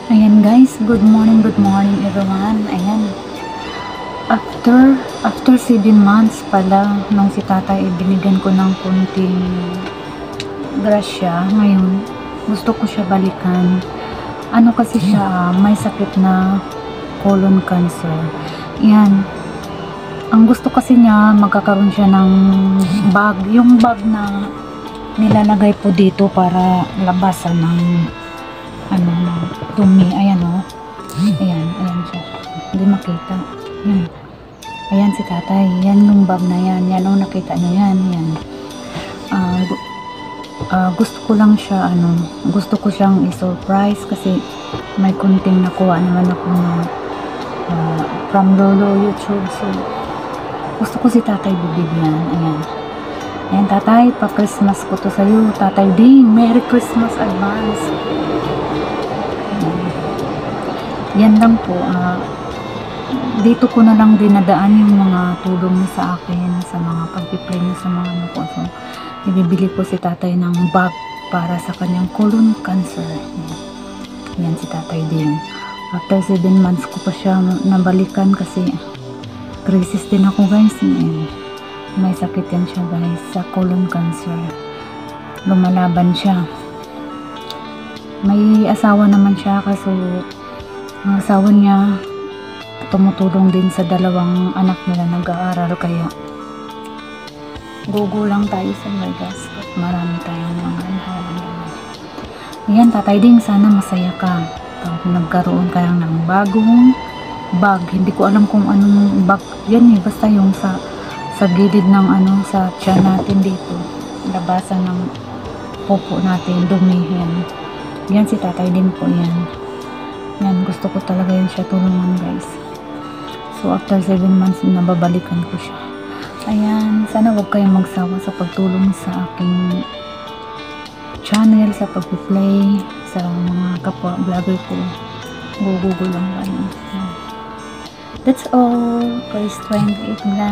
Ayan guys, good morning everyone. Ayan, after 7 months pala nung si tatay ibinigyan ko ng kunting grasya. Ngayon gusto ko siya balikan. Ano kasi siya, may sakit na colon cancer. Ayan, ang gusto kasi niya magkakaroon siya ng bag, yung bag na nilalagay po dito para labasan ng ano na dumi. Ayan o, ayan siya, hindi makita. Ayan si tatay, yan yung bag na yan, yan o, nakita nyo yan. Gusto ko lang siya, gusto ko siyang i-surprise kasi may kunting nakuha naman ako na from Lolo YouTube. So gusto ko si tatay bibigyan. Ayan tatay, pa Christmas ko to sa'yo. Tatay Ding, Merry Christmas advance. Yan lang po. Dito ko na lang dinadaan yung mga tulong niya sa akin, sa mga pagpipray niya sa mga ano ko. So ibibili ko si tatay ng bag para sa kanyang colon cancer. Yan si tatay Ding. After 7 months ko pa siya nabalikan kasi crisis din ako guys. May sakit yan siya guys, sa colon cancer. Lumalaban siya. May asawa naman siya, kaso ang asawa niya tumutulong din sa 2 anak nila nag-aaral, kaya gugo lang tayo sa Vegas. Marami tayong mga naman. Ayan tatay Ding, sana masaya ka pag nagkaroon ka lang ng bagong bag. Hindi ko alam kung anong bag yan basta yung sa gilid ng sa tiyan natin dito, labasan ng popo natin, dumi. Yan si tatay din po yan, gusto ko talaga yan siya tulungan guys. So after 7 months nababalikan ko siya. Ayan, sana wag kayong magsawa sa pagtulong sa aking channel, sa pag-play sa mga kapwa vlogger ko. Gugugo lang ba. That's all. Praise 28 na.